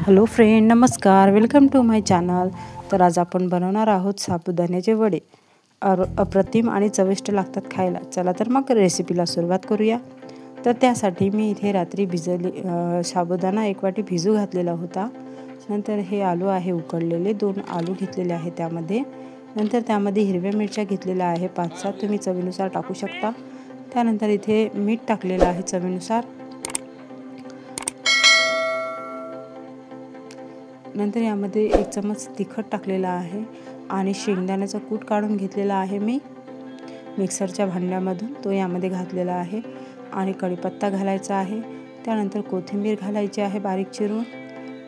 Hello friend, नमस्कार. Welcome to my channel. तर आज आपण बनवणार आहोत साबुदाण्याचे वडे. अप्रतिम आणि चविष्ट लागतात खायला. चला तर मग रेसिपीला सुरुवात करूया. तर त्यासाठी मी इथे रात्री साबुदाणा 1 वाटी भिजू घातलेला होता. नंतर हे आलू आहे उकडलेले, 2 आलू घेतलेले आहे त्यामध्ये. नंतर त्यामध्ये हिरव्या मिरच्या घेतलेल्या आहे 5-7, तुम्ही चवीनुसार टाकू शकता. त्यानंतर इथे मीठ टाकलेलं आहे चवीनुसार. नंतर यामध्ये 1 चमच तिखट टाकलेला आहे आणि शेंगदाण्याचा कूट काढून घेतलेला आहे मी मिक्सरच्या भांड्यामधून, तो यामध्ये घातलेला आहे. आणि कढीपत्ता घालायचा आहे. त्यानंतर कोथिंबीर घालायची आहे बारीक चिरून.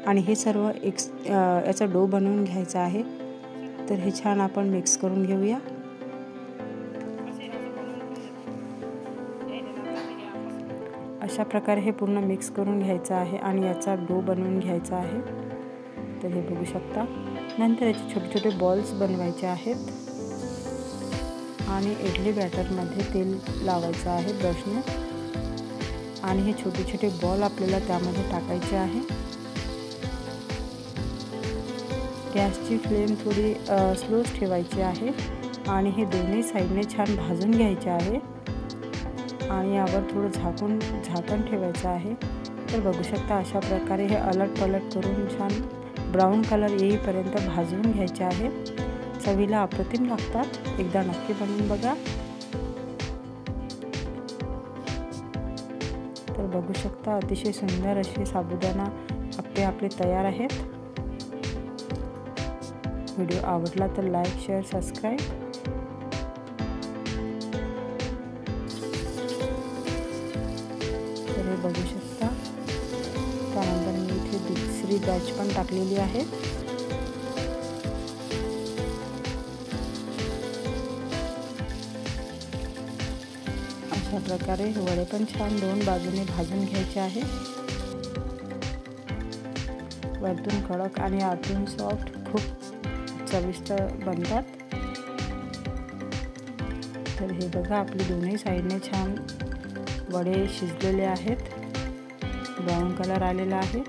आणि हे सर्व याचा डो बनवून घ्यायचा आहे. तर हे छान आपण मिक्स करून घेऊया. अशा प्रकारे हे पूर्ण मिक्स करून घ्यायचं आहे आणि याचा डो बनवून घ्यायचा आहे. तर हे बघू शकता. नंतर याचे छोटे छोटे बॉल्स बनवायचे आहेत आणि इडली बॅटरमध्ये तेल लावायचं आहे ब्रशने. आणि हे छोटे छोटे बॉल आपल्याला त्यामध्ये टाकायचे आहे. गॅसची फ्लेम थोडी स्लोच ठेवायची आहे आणि हे दोन्ही साईडने छान भाजून घ्यायचे आहे. आणि यावर थोडं झाकण ठेवायचं आहे. तर बघू शकता अशा प्रकारे हे अलट पलट करून छान ब्राऊन कलर येईपर्यंत भाजून घ्यायचे आहे. चवीला अप्रतिम लागतात, एकदा नक्की बनवून बघा. तर बघू शकता अतिशय सुंदर असे साबुदाणा आप्पे आपले तयार आहेत. व्हिडिओ आवडला तर लाईक, शेअर, सबस्क्राईब. तर हे बघू शकता. त्यानंतर मी इथे दुसरी बॅच पण टाकलेली आहे. अशा प्रकारे वडे पण छान 2 बाजूने भाजून घ्यायचे आहे. वरतून कडक आणि आतून सॉफ्ट, खूप चविष्ट बनतात. तर हे बघा, आपले दोन्ही साईडने छान वडे शिजलेले आहेत. ब्राऊन कलर आलेला आहे.